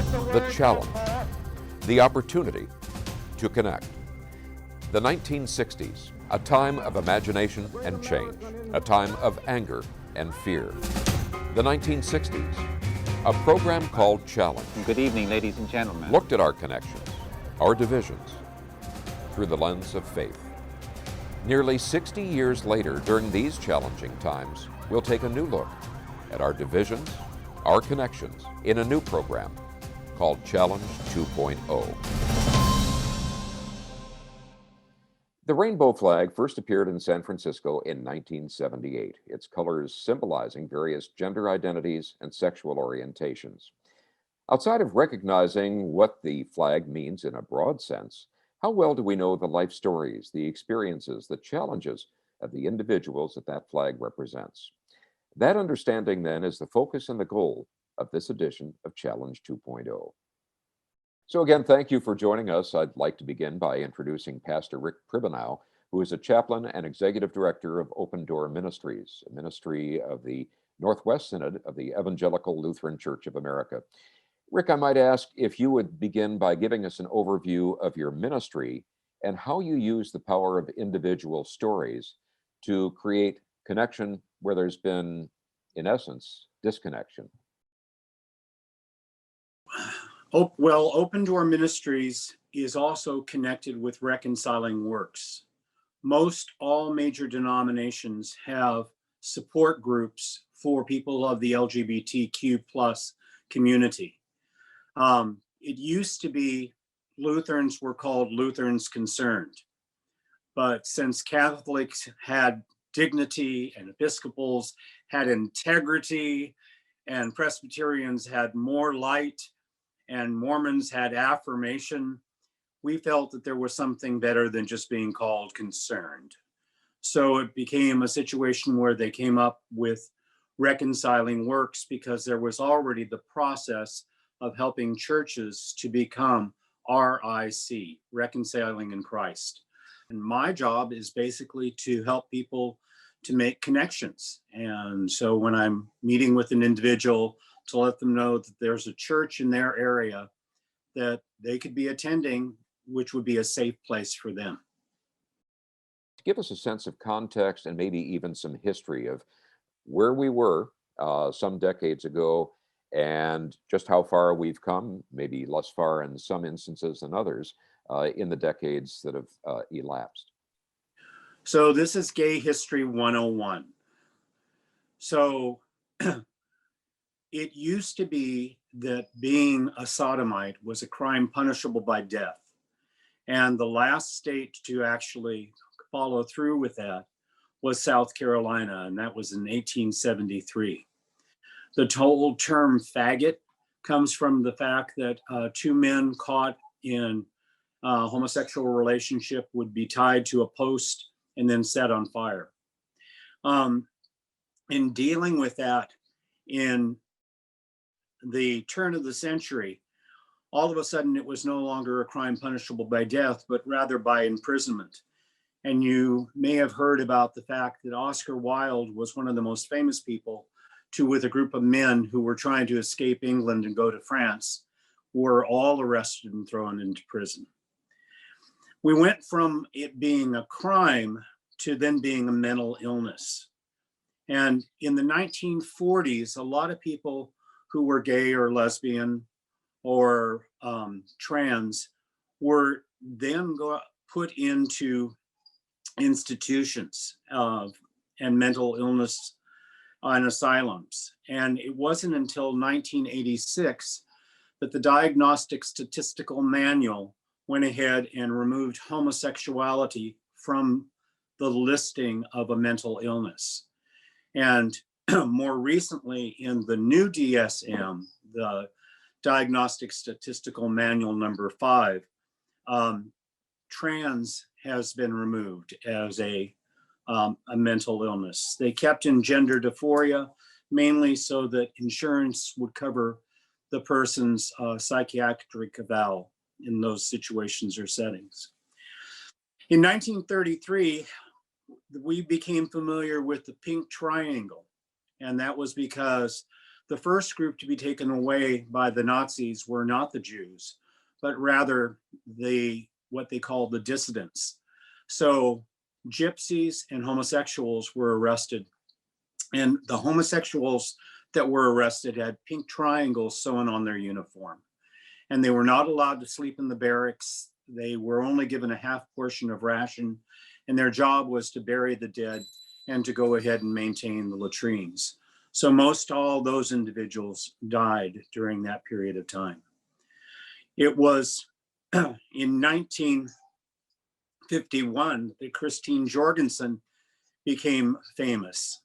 The challenge, the opportunity to connect. The 1960s, a time of imagination and change, a time of anger and fear. The 1960s, a program called Challenge. Good evening, ladies and gentlemen. Looked at our connections, our divisions, through the lens of faith. Nearly 60 years later, during these challenging times, we'll take a new look at our divisions, our connections, in a new program called Challenge 2.0. The rainbow flag first appeared in San Francisco in 1978, its colors symbolizing various gender identities and sexual orientations. Outside of recognizing what the flag means in a broad sense, how well do we know the life stories, the experiences, the challenges of the individuals that that flag represents? That understanding, then, is the focus and the goal of this edition of Challenge 2.0. So again, thank you for joining us. I'd like to begin by introducing Pastor Rick Pribanow, who is a chaplain and executive director of Open Door Ministries, a ministry of the Northwest Synod of the Evangelical Lutheran Church of America. Rick, I might ask if you would begin by giving us an overview of your ministry and how you use the power of individual stories to create connection where there's been, in essence, disconnection. Well, Open Door Ministries is also connected with Reconciling Works. Most all major denominations have support groups for people of the LGBTQ plus community. It used to be Lutherans were called Lutherans Concerned, but since Catholics had dignity and Episcopals had integrity and Presbyterians had more light and Mormons had affirmation, we felt that there was something better than just being called concerned. So it became a situation where they came up with Reconciling Works because there was already the process of helping churches to become RIC, Reconciling in Christ. And my job is basically to help people to make connections. And so when I'm meeting with an individual, to let them know that there's a church in their area that they could be attending, which would be a safe place for them. Give us a sense of context and maybe even some history of where we were some decades ago and just how far we've come, maybe less far in some instances than others, in the decades that have elapsed. So this is Gay History 101. So it used to be that being a sodomite was a crime punishable by death. And the last state to actually follow through with that was South Carolina, and that was in 1873. The whole term faggot comes from the fact that two men caught in a homosexual relationship would be tied to a post and then set on fire. In dealing with that in the turn of the century, all of a sudden it was no longer a crime punishable by death, but rather by imprisonment. And you may have heard about the fact that Oscar Wilde was one of the most famous people with a group of men who were trying to escape England and go to France, were all arrested and thrown into prison. We went from it being a crime to then being a mental illness. And in the 1940s, a lot of people who were gay or lesbian or trans were then put into institutions and mental illness and asylums. And it wasn't until 1986 that the Diagnostic Statistical Manual went ahead and removed homosexuality from the listing of a mental illness. And more recently, in the new DSM, the Diagnostic Statistical Manual number 5, trans has been removed as a mental illness. They kept in gender dysphoria, mainly so that insurance would cover the person's psychiatric eval in those situations or settings. In 1933, we became familiar with the pink triangle, and that was because the first group to be taken away by the Nazis were not the Jews, but rather what they called the dissidents. So gypsies and homosexuals were arrested, and the homosexuals that were arrested had pink triangles sewn on their uniform, and they were not allowed to sleep in the barracks. They were only given a half portion of ration, and their job was to bury the dead and to go ahead and maintain the latrines. So most all those individuals died during that period of time. It was in 1951 that Christine Jorgensen became famous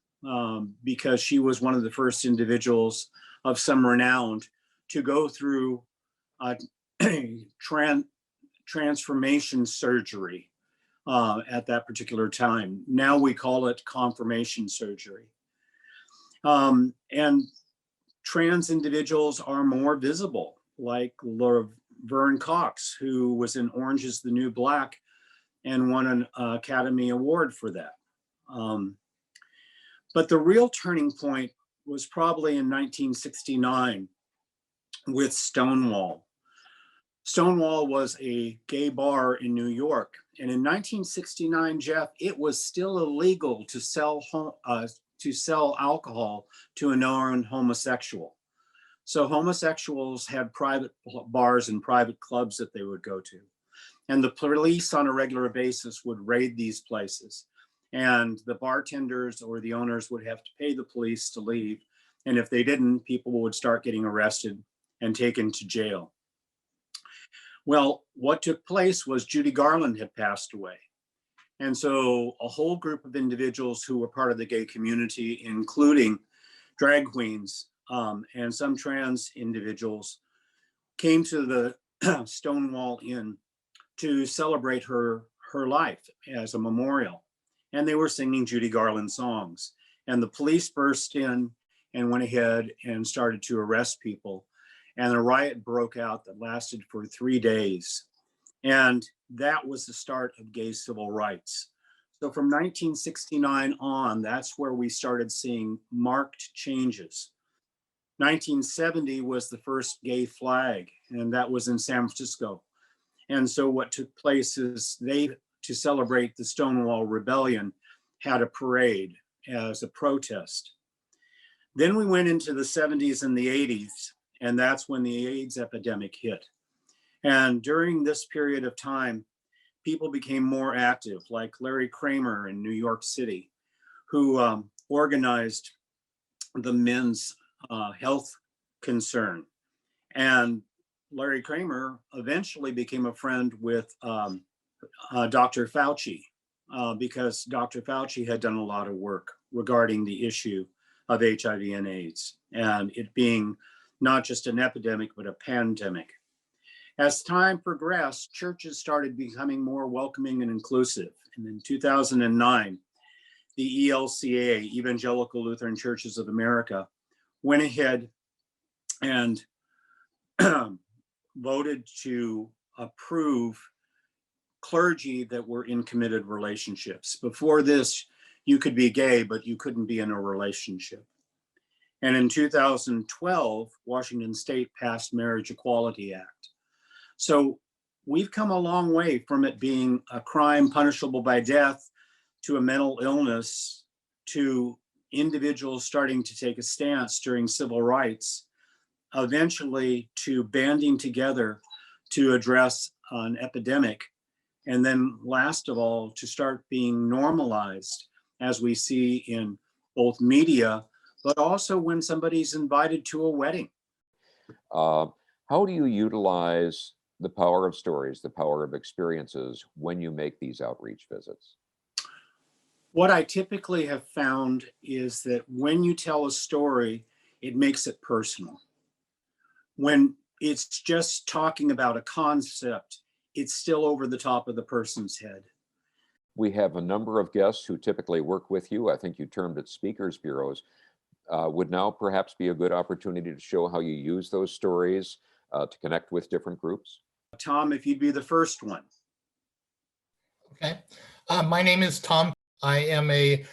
because she was one of the first individuals of some renown to go through transformation surgery at that particular time. Now we call it confirmation surgery. And trans individuals are more visible, like Laverne Cox, who was in Orange is the New Black and won an Academy Award for that. But the real turning point was probably in 1969 with Stonewall. Stonewall was a gay bar in New York. And in 1969, Jeff, it was still illegal to sell alcohol to a known homosexual. So homosexuals had private bars and private clubs that they would go to. And the police on a regular basis would raid these places. And the bartenders or the owners would have to pay the police to leave. And if they didn't, people would start getting arrested and taken to jail. Well, what took place was Judy Garland had passed away. And so a whole group of individuals who were part of the gay community, including drag queens and some trans individuals, came to the Stonewall Inn to celebrate her life as a memorial. And they were singing Judy Garland songs. And the police burst in and went ahead and started to arrest people. And a riot broke out that lasted for 3 days. And that was the start of gay civil rights. So from 1969 on, that's where we started seeing marked changes. 1970 was the first gay flag, and that was in San Francisco. And so what took place is they, to celebrate the Stonewall Rebellion, had a parade as a protest. Then we went into the 70s and the 80s, and that's when the AIDS epidemic hit. And during this period of time, people became more active, like Larry Kramer in New York City, who organized the men's health concern. And Larry Kramer eventually became a friend with Dr. Fauci because Dr. Fauci had done a lot of work regarding the issue of HIV and AIDS, and it being not just an epidemic, but a pandemic. As time progressed, churches started becoming more welcoming and inclusive. And in 2009, the ELCA, Evangelical Lutheran Churches of America, went ahead and voted to approve clergy that were in committed relationships. Before this, you could be gay, but you couldn't be in a relationship. And in 2012, Washington State passed Marriage Equality Act. So we've come a long way from it being a crime punishable by death to a mental illness to individuals starting to take a stance during civil rights, eventually to banding together to address an epidemic, and then last of all, to start being normalized as we see in both media, but also when somebody's invited to a wedding. How do you utilize the power of stories, the power of experiences when you make these outreach visits? What I typically have found is that when you tell a story, it makes it personal. When it's just talking about a concept, it's still over the top of the person's head. We have a number of guests who typically work with you. I think you termed it speakers bureaus. Would now perhaps be a good opportunity to show how you use those stories to connect with different groups? Tom, if you'd be the first one. Okay. My name is Tom. I am a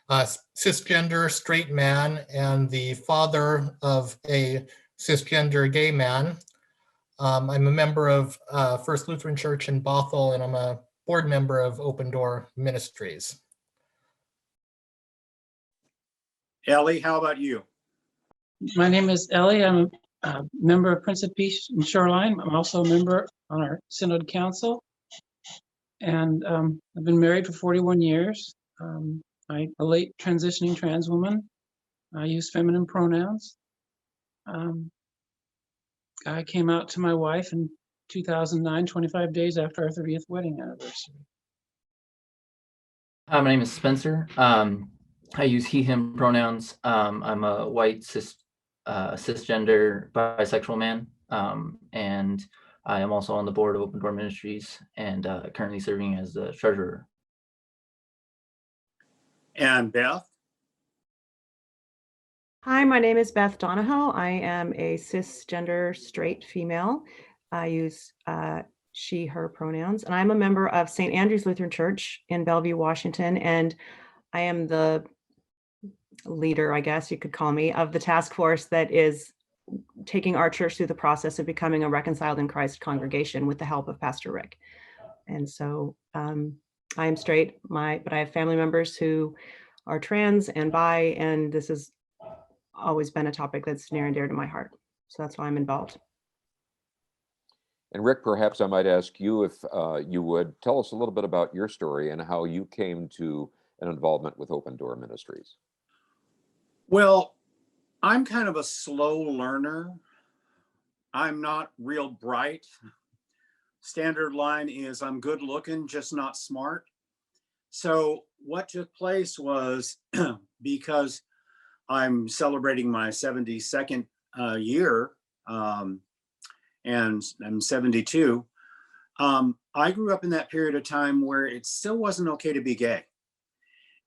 cisgender straight man and the father of a cisgender gay man. I'm a member of First Lutheran Church in Bothell, and I'm a board member of Open Door Ministries. Ellie, how about you? My name is Ellie. I'm a member of Prince of Peace and Shoreline. I'm also a member on our Synod Council. And I've been married for 41 years. I'm a late transitioning trans woman. I use feminine pronouns. I came out to my wife in 2009, 25 days after our 30th wedding anniversary. Hi, my name is Spencer. I use he, him pronouns. I'm a white cisgender bisexual man, and I am also on the board of Open Door Ministries and currently serving as the treasurer. And Beth? Hi, my name is Beth Donahoe. I am a cisgender straight female. I use she, her pronouns, and I'm a member of St. Andrew's Lutheran Church in Bellevue, Washington, and I am the leader, I guess you could call me, of the task force that is taking our church through the process of becoming a reconciled in Christ congregation with the help of Pastor Rick. And so I am straight, but I have family members who are trans and bi, and this has always been a topic that's near and dear to my heart. So that's why I'm involved. And Rick, perhaps I might ask you if you would tell us a little bit about your story and how you came to an involvement with Open Door Ministries. Well, I'm kind of a slow learner. I'm not real bright. Standard line is I'm good looking, just not smart. So what took place was because I'm celebrating my 72nd year, and I'm 72. I grew up in that period of time where it still wasn't okay to be gay,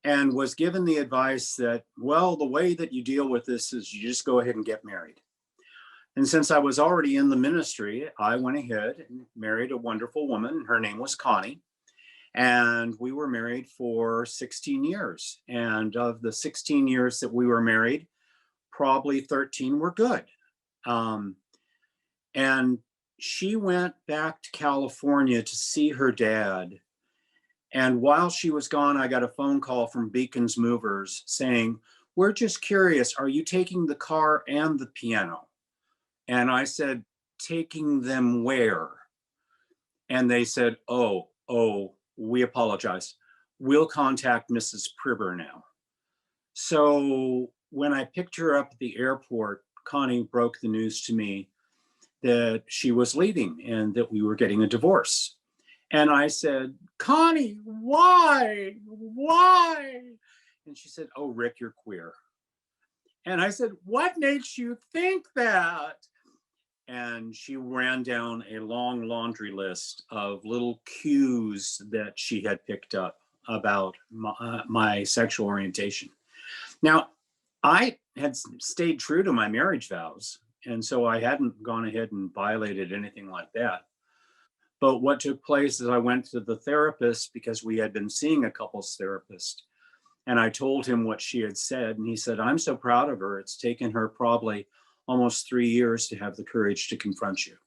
and was given the advice that, well, the way that you deal with this is you just go ahead and get married. And since I was already in the ministry, I went ahead and married a wonderful woman. Her name was Connie. And we were married for 16 years. And of the 16 years that we were married, probably 13 were good. And she went back to California to see her dad. And while she was gone, I got a phone call from Beacon's Movers saying, "We're just curious, are you taking the car and the piano?" And I said, "Taking them where?" And they said, oh, we apologize. We'll contact Mrs. Pribber now. So when I picked her up at the airport, Connie broke the news to me that she was leaving and that we were getting a divorce. And I said, "Connie, why? Why?" And she said, "Oh, Rick, you're queer." And I said, "What makes you think that?" And she ran down a long laundry list of little cues that she had picked up about my sexual orientation. Now, I had stayed true to my marriage vows, and so I hadn't gone ahead and violated anything like that. But what took place is I went to the therapist because we had been seeing a couples therapist. And I told him what she had said. And he said, "I'm so proud of her. It's taken her probably almost 3 years to have the courage to confront you."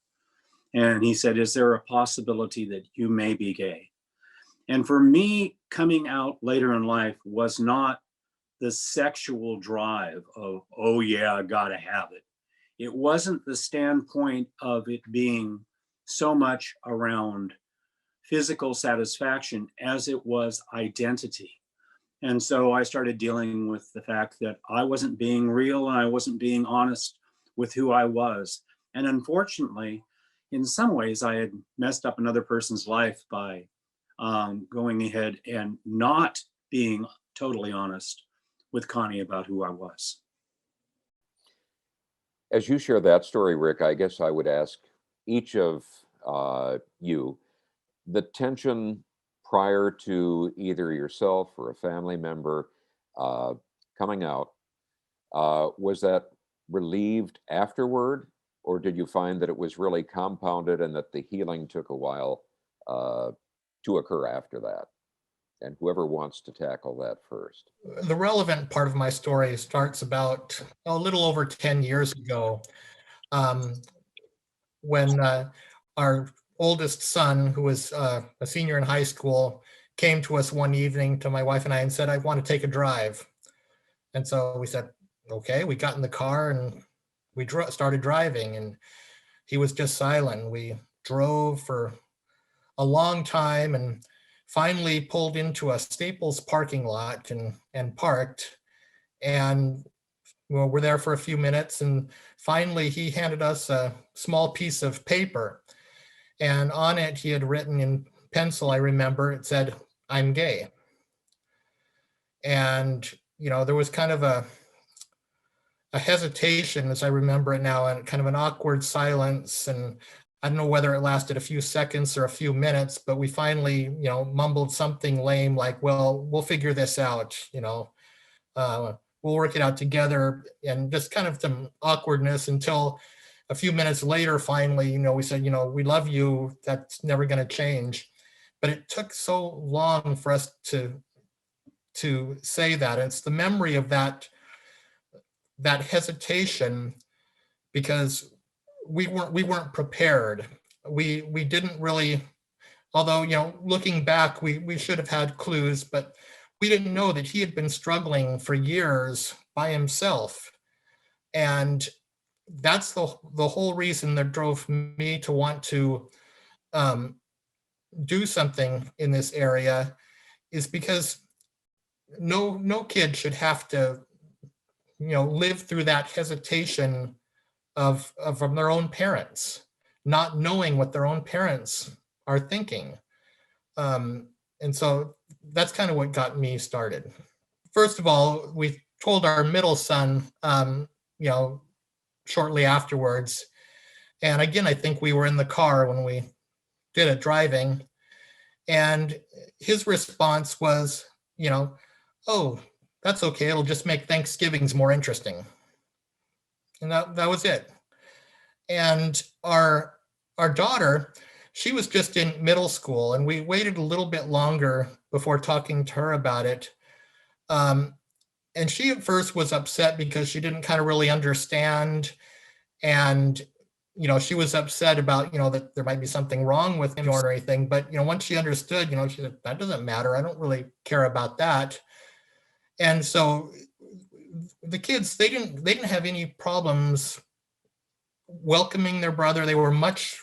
And he said, "Is there a possibility that you may be gay?" And for me, coming out later in life was not the sexual drive of, oh yeah, I gotta have it. It wasn't the standpoint of it being so much around physical satisfaction as it was identity. And so I started dealing with the fact that I wasn't being real and I wasn't being honest with who I was. And unfortunately, in some ways, I had messed up another person's life by going ahead and not being totally honest with Connie about who I was. As you share that story, Rick, I guess I would ask each of you the tension prior to either yourself or a family member coming out. Was that relieved afterward, or did you find that it was really compounded and that the healing took a while to occur after that? And whoever wants to tackle that first. The relevant part of my story starts about a little over 10 years ago, um, when our oldest son, who was a senior in high school, came to us one evening to my wife and I and said, "I want to take a drive." And so we said, okay. We got in the car and we started driving, and he was just silent. We drove for a long time and finally pulled into a Staples parking lot and parked. And well, we're there for a few minutes, and finally he handed us a small piece of paper, and on it he had written in pencil, I remember, it said, "I'm gay." And there was kind of a hesitation, as I remember it now, and kind of an awkward silence. And I don't know whether it lasted a few seconds or a few minutes, but we finally, mumbled something lame like, "Well, we'll figure this out, we'll work it out together," and just kind of some awkwardness until a few minutes later, finally, we said, "We love you. That's never going to change." But it took so long for us to say that. And it's the memory of that hesitation, because we weren't prepared. We didn't really, although, looking back, we should have had clues, but we didn't know that he had been struggling for years by himself. And that's the whole reason that drove me to want to do something in this area, is because no kid should have to live through that hesitation from their own parents, not knowing what their own parents are thinking. And so that's kind of what got me started. First of all, we told our middle son, shortly afterwards. And again, I think we were in the car when we did it, driving. And his response was, "Oh, that's okay. It'll just make Thanksgivings more interesting." And that was it. And our daughter, she was just in middle school, and we waited a little bit longer before talking to her about it. And she at first was upset because she didn't kind of really understand. And, she was upset about, that there might be something wrong with him or anything. But, once she understood, she said, "That doesn't matter. I don't really care about that." And so the kids, they didn't have any problems welcoming their brother. They were much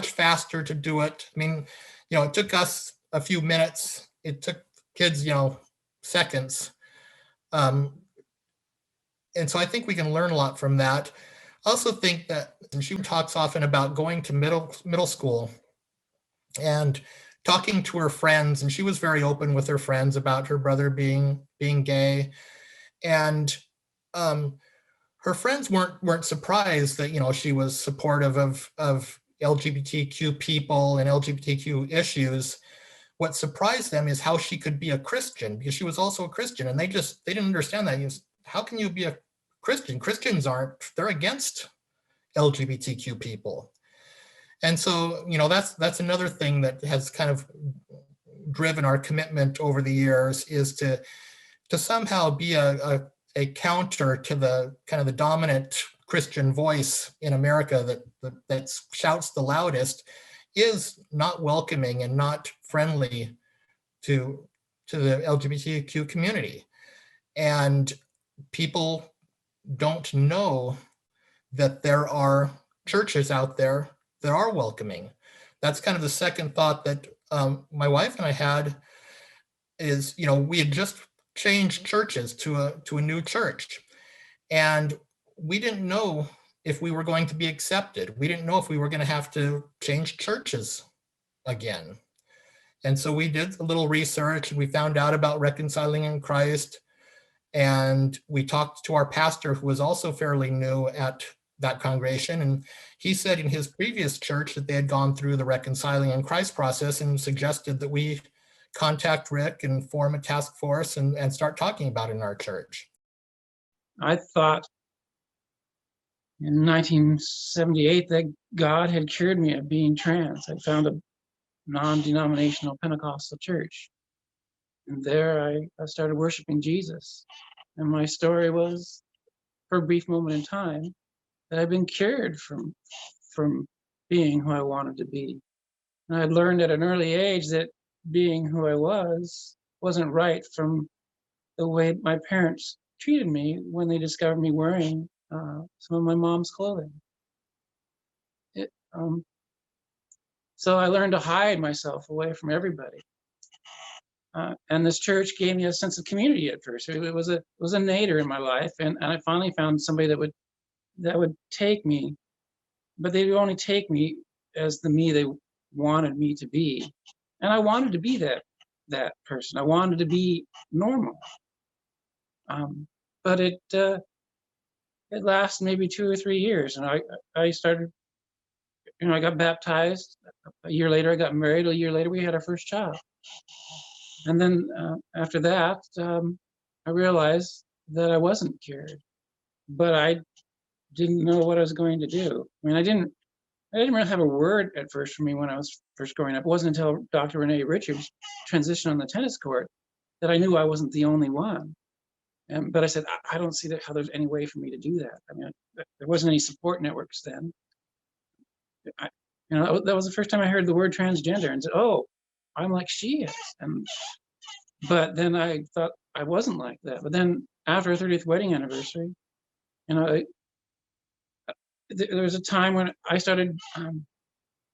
faster to do it. I mean, it took us a few minutes. It took kids, seconds. And so I think we can learn a lot from that. I also think that she talks often about going to middle school and talking to her friends, and she was very open with her friends about her brother being gay. And her friends weren't surprised that she was supportive of LGBTQ people and LGBTQ issues. What surprised them is how she could be a Christian, because she was also a Christian, and they didn't understand that. How can you be a Christian? Christians they're against LGBTQ people. And so, that's another thing that has kind of driven our commitment over the years, is to somehow be a counter to the kind of the dominant Christian voice in America that shouts the loudest, is not welcoming and not friendly to the LGBTQ community. And people don't know that there are churches out there that are welcoming. That's kind of the second thought that my wife and I had, is, we had just changed churches to a new church, and we didn't know if we were going to be accepted. We didn't know if we were going to have to change churches again. And so we did a little research, and we found out about Reconciling in Christ. And we talked to our pastor, who was also fairly new at that congregation. And he said in his previous church that they had gone through the Reconciling in Christ process, and suggested that we contact Rick and form a task force and start talking about it in our church. I thought in 1978 that God had cured me of being trans. I found a non-denominational Pentecostal church. And there I started worshiping Jesus. And my story was, for a brief moment in time, that I'd been cured from being who I wanted to be. And I'd learned at an early age that being who I wasn't right from the way my parents treated me when they discovered me wearing some of my mom's clothing. It, so I learned to hide myself away from everybody. And this church gave me a sense of community at first. It was a nadir in my life, and I finally found somebody that would take me, but they would only take me as the me they wanted me to be, and I wanted to be that person. I wanted to be normal, but it lasted maybe 2 or 3 years, and I started, I got baptized. A year later, I got married. A year later, we had our first child. And then after that, I realized that I wasn't cured, but I didn't know what I was going to do. I mean, I didn't really have a word at first for me when I was first growing up. It wasn't until Dr. Renee Richards transitioned on the tennis court that I knew I wasn't the only one. But I said, I don't see how there's any way for me to do that. I mean, there wasn't any support networks then. That was the first time I heard the word transgender and said, oh, I'm like she is. But then I thought I wasn't like that. But then after our 30th wedding anniversary, there was a time when I started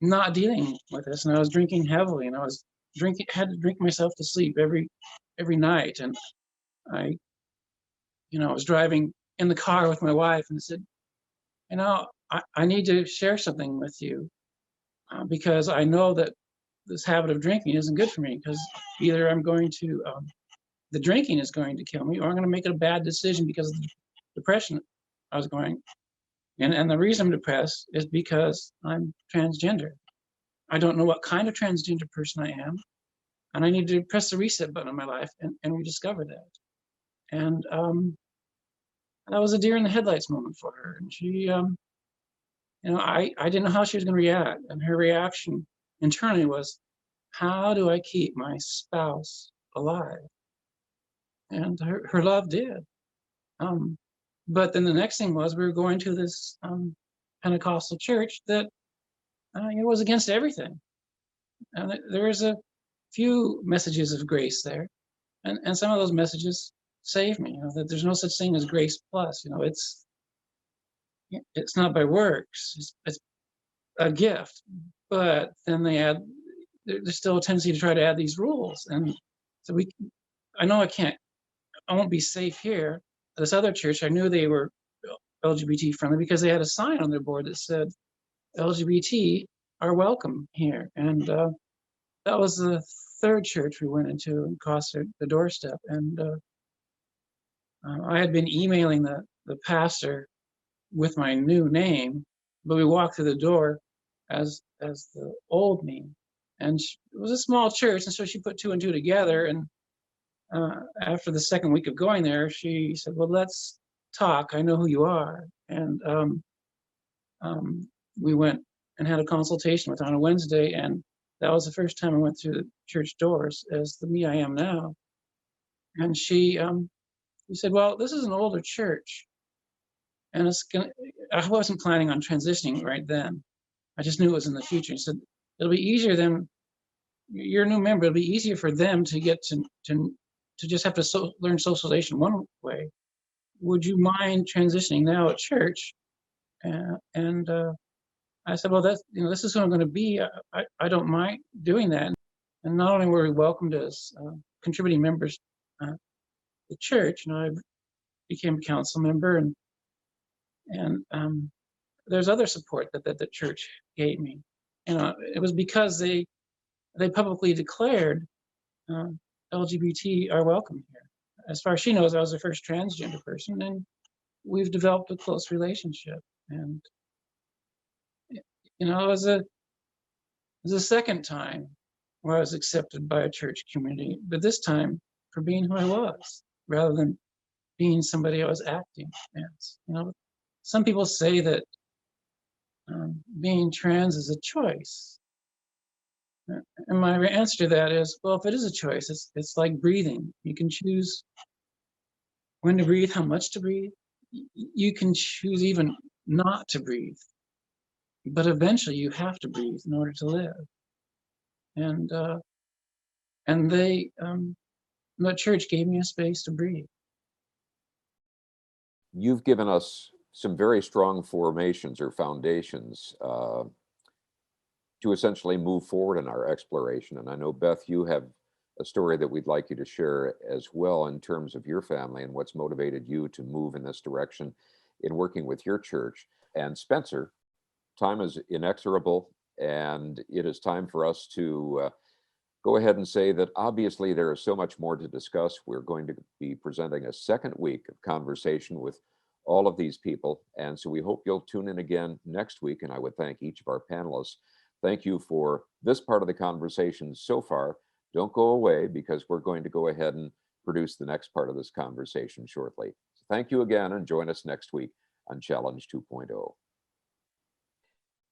not dealing with this, and I was drinking heavily, and I was had to drink myself to sleep every night. And I was driving in the car with my wife and said, I need to share something with you because I know that this habit of drinking isn't good for me, because either I'm going to the drinking is going to kill me, or I'm going to make a bad decision because of the depression I was going. And the reason I'm depressed is because I'm transgender. I don't know what kind of transgender person I am, and I need to press the reset button in my life and rediscover that. And that was a deer in the headlights moment for her. And she, I didn't know how she was going to react, and her reaction internally was, how do I keep my spouse alive? And her love did. But then the next thing was, we were going to this Pentecostal church that it was against everything. And there was a few messages of grace there. And some of those messages saved me, that there's no such thing as grace plus. It's not by works, it's a gift. But then there's still a tendency to try to add these rules. And so I know I won't be safe here. This other church, I knew they were LGBT friendly because they had a sign on their board that said LGBT are welcome here. And that was the third church we went into and crossed the doorstep. And I had been emailing the pastor with my new name, but we walked through the door as the old me. And it was a small church, and so she put 2 and 2 together. And after the second week of going there, she said, well, let's talk. I know who you are. And we went and had a consultation with her on a Wednesday. And that was the first time I went through the church doors as the me I am now. And she said, well, this is an older church. And I wasn't planning on transitioning right then. I just knew it was in the future. She said, it'll be easier than, you're a new member, it'll be easier for them to get to just have to learn socialization one way. Would you mind transitioning now at church? And I said, well, this is who I'm going to be. I don't mind doing that. And not only were we welcomed as contributing members to the church, I became a council member, and there's other support that the church gave me. It was because they publicly declared LGBT are welcome here. As far as she knows, I was the first transgender person, and we've developed a close relationship. And it was a second time where I was accepted by a church community, but this time for being who I was, rather than being somebody I was acting as. Some people say that being trans is a choice. And my answer to that is, well, if it is a choice, it's like breathing. You can choose when to breathe, how much to breathe. You can choose even not to breathe, but eventually you have to breathe in order to live. And the church gave me a space to breathe. You've given us some very strong formations or foundations to essentially move forward in our exploration. And I know, Beth, you have a story that we'd like you to share as well in terms of your family and what's motivated you to move in this direction in working with your church. And Spencer, time is inexorable, and it is time for us to go ahead and say that obviously there is so much more to discuss. We're going to be presenting a second week of conversation with all of these people. And so we hope you'll tune in again next week. And I would thank each of our panelists. Thank you for this part of the conversation so far. Don't go away, because we're going to go ahead and produce the next part of this conversation shortly. So thank you again, and join us next week on Challenge 2.0.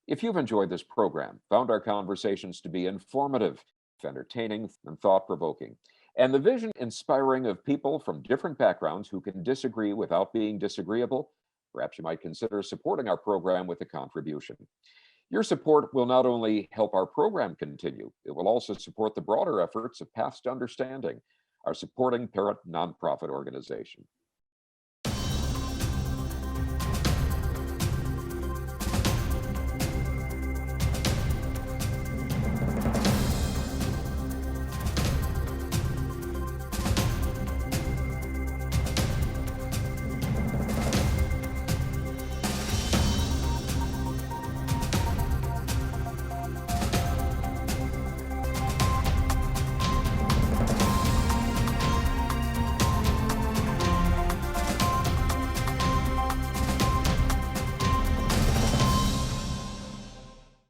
If you've enjoyed this program, found our conversations to be informative, entertaining, and thought-provoking, and the vision inspiring of people from different backgrounds who can disagree without being disagreeable, perhaps you might consider supporting our program with a contribution. Your support will not only help our program continue, it will also support the broader efforts of Paths to Understanding, our supporting parent nonprofit organization.